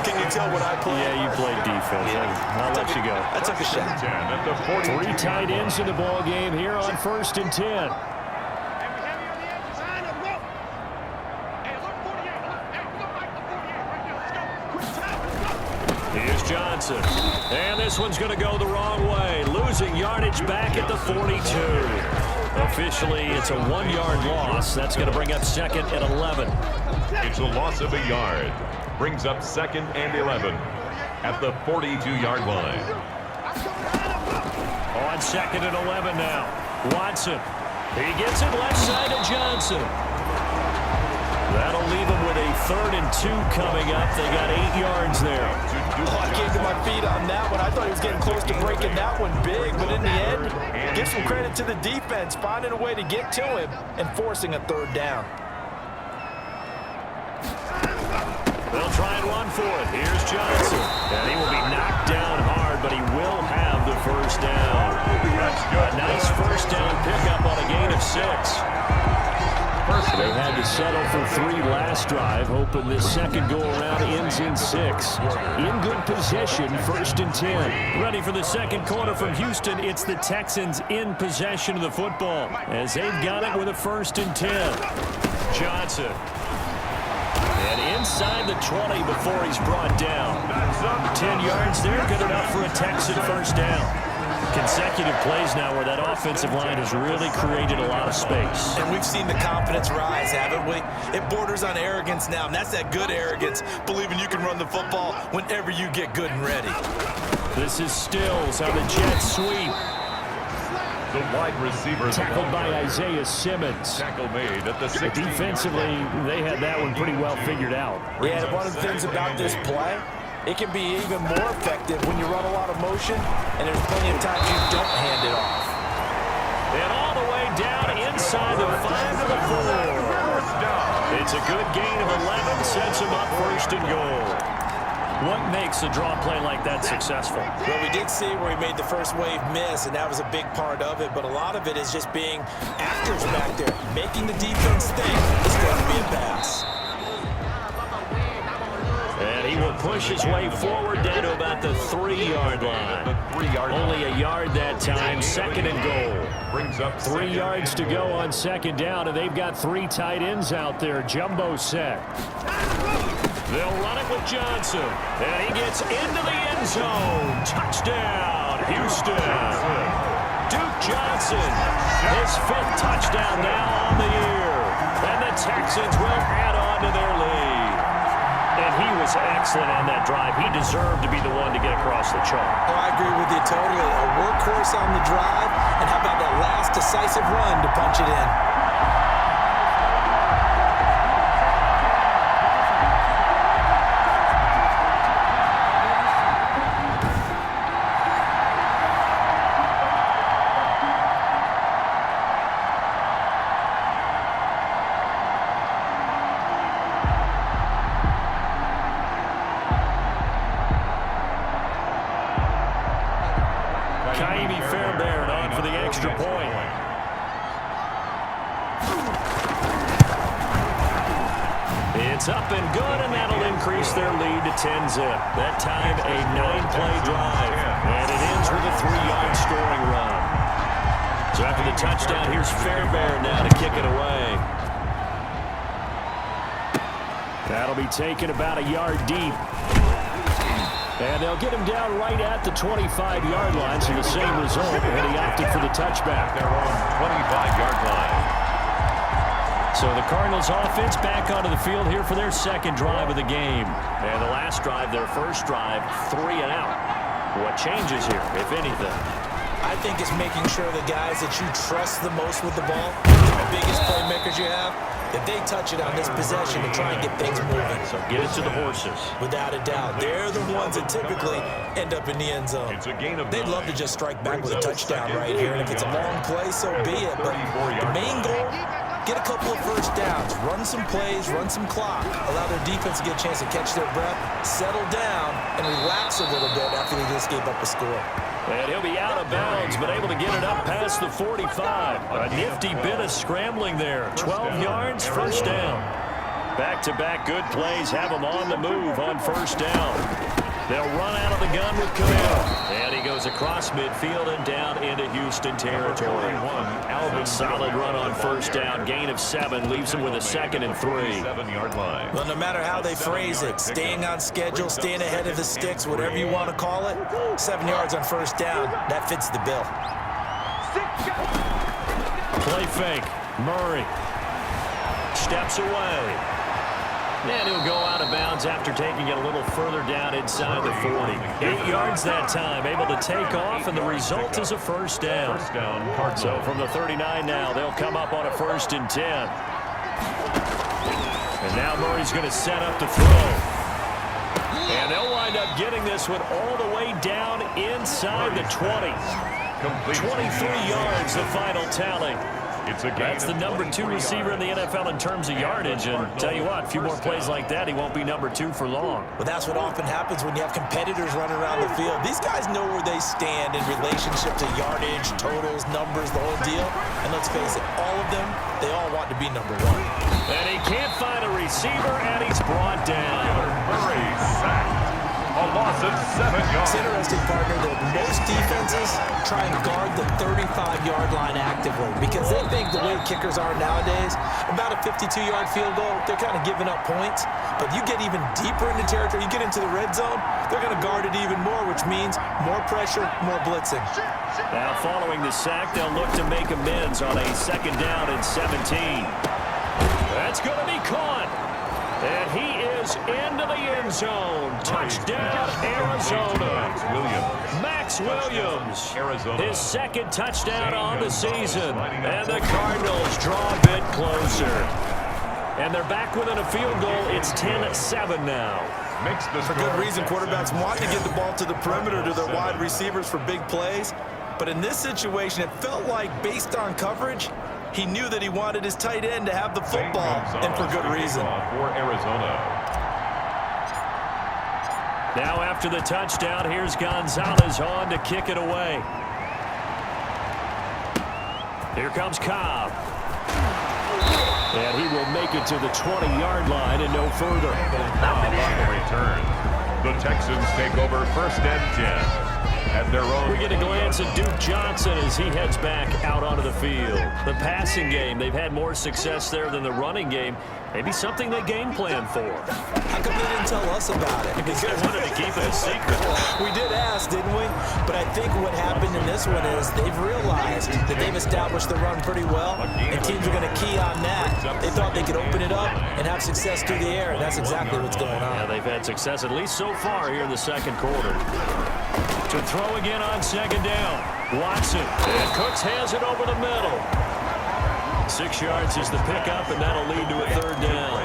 Can you tell what I play? Yeah, you played defense. Yeah. I'll let you go. I took a shot. 3 tight ends in the ball game here on 1st and 10. Here's Johnson. And this one's going to go the wrong way. Losing yardage back at the 42. Officially, it's a 1-yard loss. That's going to bring up 2nd and 11. It's a loss of a yard. Brings up 2nd and 11 at the 42-yard line. On 2nd and 11 now. Watson. He gets it left side to Johnson. That'll leave him with a 3rd and 2 coming up. They got 8 yards there. Oh, I came to my feet on that one. I thought he was getting close to breaking that one big, but in the end, give some credit to the defense, finding a way to get to him and forcing a 3rd down. They'll try and run for it. Here's Johnson. And he will be knocked down hard, but he will have the 1st down. A nice 1st down pickup on a gain of 6. They had to settle for 3 last drive, hoping this second go-around ends in 6. In good position, 1st and 10. Ready for the second quarter from Houston. It's the Texans in possession of the football as they've got it with a 1st and 10. Johnson. And inside the 20 before he's brought down. 10 yards there, good enough for a Texan 1st down. Consecutive plays now where that offensive line has really created a lot of space. And we've seen the confidence rise, haven't we? It borders on arrogance now, and that's that good arrogance, believing you can run the football whenever you get good and ready. This is Stills on the jet sweep. The wide receiver tackled by Isaiah Simmons. Tackle made at the 16. Defensively, they had that one pretty well figured out. Yeah, one of the things about this play, it can be even more effective when you run a lot of motion, and there's plenty of times you don't hand it off. And all the way down inside the 5 to the 4. It's a good gain of 11, sets him up 1st and goal. What makes a draw play like that successful? Well, we did see where he made the first wave miss, and that was a big part of it, but a lot of it is just being actors back there, making the defense think it's going to be a pass. And he will push his way forward down to about the 3-yard line. Only a yard that time, 2nd and goal. Brings up 3 yards to go on 2nd down, and they've got 3 tight ends out there. Jumbo set. They'll run it with Johnson. And he gets into the end zone. Touchdown, Houston. Duke Johnson, his 5th touchdown now on the year. And the Texans will add on to their lead. And he was excellent on that drive. He deserved to be the one to get across the chalk. Oh, I agree with you totally. A workhorse on the drive. And how about that last decisive run to punch it in? It's up and good, and that'll increase their lead to 10-zip. That time, a 9-play drive, and it ends with a 3-yard scoring run. So after the touchdown, here's Fairbairn now to kick it away. That'll be taken about a yard deep. And they'll get him down right at the 25-yard line, so the same result, and he opted for the touchback. They're on 25-yard line. So the Cardinals offense back onto the field here for their 2nd drive of the game. And the last drive, their 1st drive, 3 and out. What changes here, if anything? I think it's making sure the guys that you trust the most with the ball, the biggest playmakers you have, that they touch it on this possession to try and get things moving. So get it to the horses. Without a doubt. They're the ones that typically end up in the end zone. They'd love to just strike back with a touchdown right here. And if it's a long play, so be it. But the main goal, get a couple of 1st downs, run some plays, run some clock, allow their defense to get a chance to catch their breath, settle down, and relax a little bit after they just gave up a score. And he'll be out of bounds, but able to get it up past the 45. A nifty bit of scrambling there. 12 yards, 1st down. Back-to-back good plays have them on the move on first down. They'll run out of the gun with Camille. And he goes across midfield and down into Houston territory. A solid run on first down. Gain of 7 leaves him with a 2nd and 3. 7-yard line. Well, no matter how they phrase it, staying on schedule, staying ahead of the sticks, whatever you want to call it, 7 yards on first down, that fits the bill. Play fake. Murray steps away. And he'll go out of bounds after taking it a little further down inside the 40. 8 yards that time, able to take off, and the result is a first down. So from the 39 now, they'll come up on a 1st and 10. And now Murray's going to set up to throw. And they'll wind up getting this one all the way down inside the 20. 23 yards, the final tally. That's the number 2 receiver in the NFL in terms of yardage, and tell you what, a few more plays like that, he won't be number 2 for long. Well, that's what often happens when you have competitors running around the field. These guys know where they stand in relationship to yardage, totals, numbers, the whole deal. And let's face it, all of them, they all want to be number 1. And he can't find a receiver, and he's brought down. Murray sacked. A loss of 7 yards. It's interesting, partner, that most defenses try and guard the 35-yard line actively because they think the way kickers are nowadays, about a 52-yard field goal, they're kind of giving up points. But you get even deeper into territory, you get into the red zone, they're going to guard it even more, which means more pressure, more blitzing. Now following the sack, they'll look to make amends on a 2nd down and 17. That's going to be caught. And he is into the end zone. Touchdown, Arizona. Max Williams. His 2nd touchdown on the season. And the Cardinals draw a bit closer. And they're back within a field goal. It's 10-7 now. For good reason, quarterbacks want to get the ball to the perimeter to their wide receivers for big plays. But in this situation, it felt like, based on coverage, he knew that he wanted his tight end to have the football, and for good reason. For Arizona. Now after the touchdown, here's Gonzalez on to kick it away. Here comes Cobb. And he will make it to the 20-yard line and no further. On the return, the Texans take over 1st and 10. At their own. We get a glance at Duke Johnson as he heads back out onto the field. The passing game, they've had more success there than the running game. Maybe something they game plan for. How come they didn't tell us about it? Because they wanted to keep it a secret. We did ask, didn't we? But I think what happened in this one is they've realized that they've established the run pretty well, and teams are going to key on that. They thought they could open it up and have success through the air, and that's exactly what's going on. Yeah, they've had success, at least so far here in the 2nd quarter. To throw again on 2nd down. Watson. And Cooks has it over the middle. 6 yards is the pickup, and that'll lead to a 3rd down.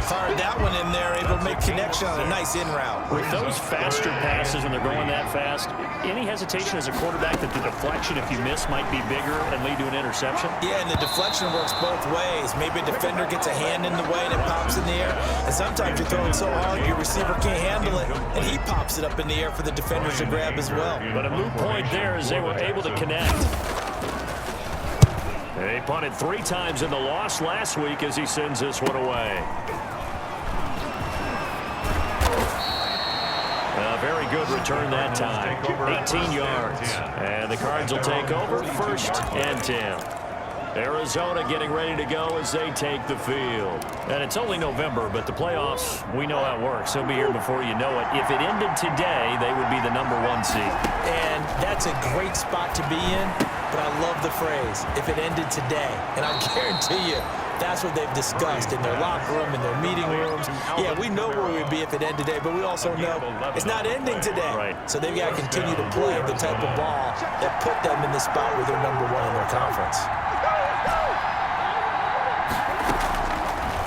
Fired that one in there, able to make connection on a nice in route. With those faster passes when they're going that fast, any hesitation as a quarterback that the deflection, if you miss, might be bigger and lead to an interception? Yeah, and the deflection works both ways. Maybe a defender gets a hand in the way and it pops in the air. And sometimes you're throwing so hard your receiver can't handle it, and he pops it up in the air for the defenders to grab as well. But a moot point there as they were able to connect. They punted 3 times in the loss last week as he sends this one away. A very good return that time. 18 yards. And the Cards will take over 1st and 10. Arizona getting ready to go as they take the field. And it's only November, but the playoffs, we know how it works. They'll be here before you know it. If it ended today, they would be the number 1 seed. And that's a great spot to be in, but I love the phrase, if it ended today. And I guarantee you, that's what they've discussed in their locker room, in their meeting rooms. Yeah, we know where we'd be if it ended today, but we also know it's not ending today. Right. So they've got to continue to play the type of ball that put them in the spot where they're number 1 in their conference.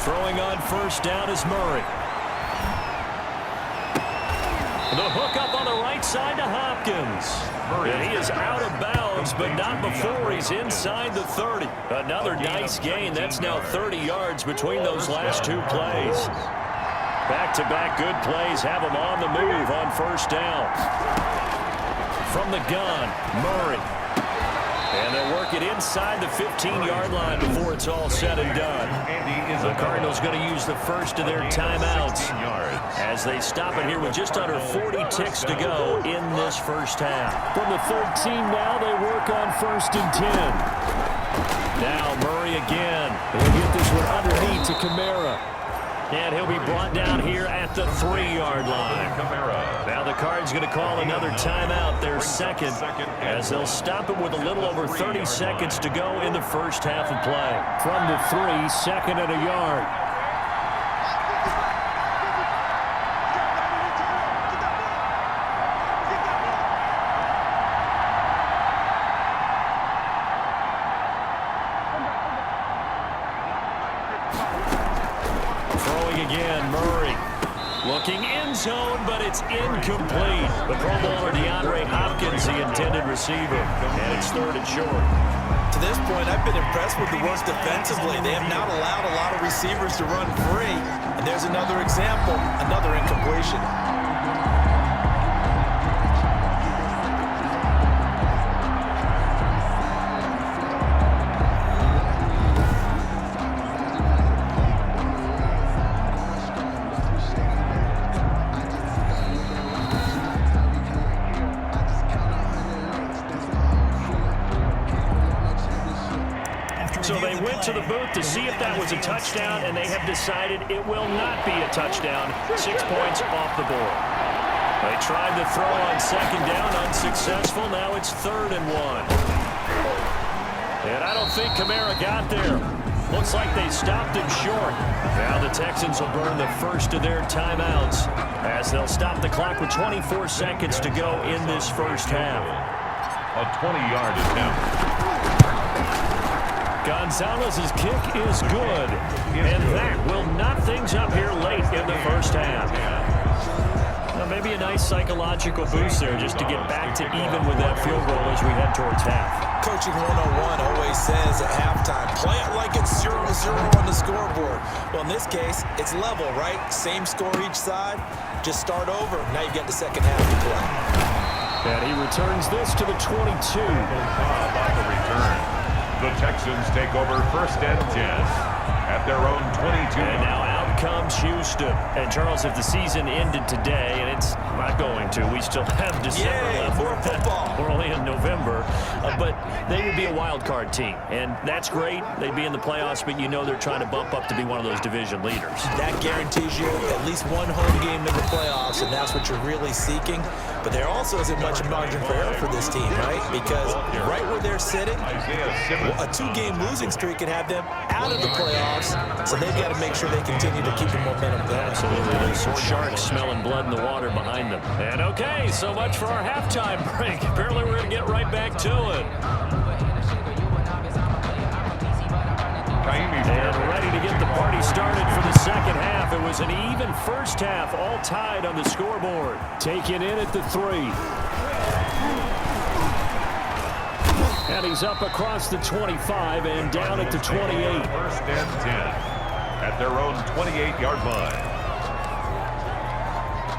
Throwing on 1st down is Murray. The hook up on the right side to Hopkins. And he is out of bounds, but not before he's inside the 30. Another nice gain. That's now 30 yards between those last 2 plays. Back-to-back good plays have him on the move on 1st down. From the gun, Murray. And they'll work it inside the 15-yard line before it's all said and done. The Cardinals going to use the first of their timeouts as they stop it here with just under 40 ticks to go in this first half. From the 13 now, they work on 1st and 10. Now Murray again. He'll get this one underneath to Kamara. And he'll be brought down here at the 3-yard line. Now the Cards going to call another timeout, their second, as they'll stop it with a little over 30 seconds to go in the first half of play. From the 3, 2nd and a yard. Again, Murray looking end zone, but it's incomplete. The Pro Bowler DeAndre Hopkins, the intended receiver, and it's 3rd and short. To this point, I've been impressed with the work defensively. They have not allowed a lot of receivers to run free, and there's another example, another incompletion. So they went to the booth to see if that was a touchdown, and they have decided it will not be a touchdown. 6 points off the board. They tried to throw on 2nd down, unsuccessful. Now it's 3rd and 1. And I don't think Kamara got there. Looks like they stopped him short. Now the Texans will burn the first of their timeouts as they'll stop the clock with 24 seconds to go in this first half. A 20-yard attempt. Gonzalez's kick is good, and that will knock things up here late in the first half. Now maybe a nice psychological boost there just to get back to even with that field goal as we head towards half. Coaching 101 always says at halftime, play it like it's 0-0 on the scoreboard. Well, in this case, it's level, right? Same score each side. Just start over. Now you get the second half to play. And he returns this to the 22. How about the return? The Texans take over 1st and 10 at their own 22. And now out comes Houston. And Charles, if the season ended today, and it's not going to, we still have December left. More football. We're only in November. But they would be a wild card team. And that's great. They'd be in the playoffs, but you know they're trying to bump up to be one of those division leaders. That guarantees you at least one home game in the playoffs, and that's what you're really seeking. But there also isn't much margin for error for this team, right? Because right where they're sitting, a 2-game losing streak can have them out of the playoffs, so they've got to make sure they continue to keep the momentum going. Absolutely. There's some sharks smelling blood in the water behind them. And okay, so much for our halftime break. Apparently we're going to get right back to it. And ready to get the party started for the second half. It was an even first half, all tied on the scoreboard. Taken in at the 3. And he's up across the 25 and down at the 28. 1st and 10 at their own 28-yard line.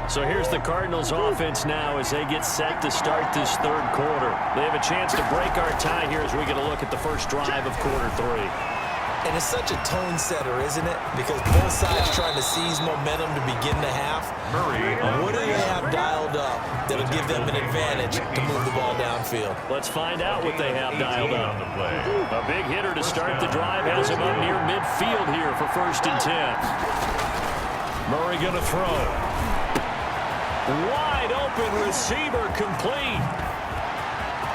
So here's the Cardinals offense now as they get set to start this 3rd quarter. They have a chance to break our tie here as we get a look at the first drive of quarter 3. And it's such a tone setter, isn't it? Because both sides trying to seize momentum to begin the half. Murray. What do they have dialed up that'll give them an advantage to move the ball downfield? Let's find out what they have dialed up. A big hitter to start the drive has him up near midfield here for 1st and 10. Murray going to throw. Wide open receiver complete.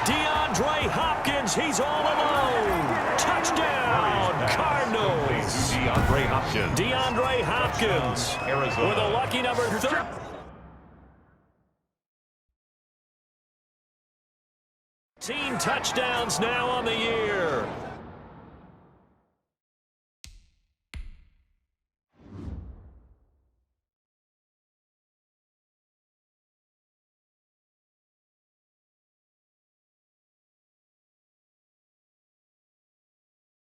DeAndre Hopkins, he's all alone. Touchdown, Cardinals. DeAndre Hopkins with a lucky number 13 touchdowns now on the year.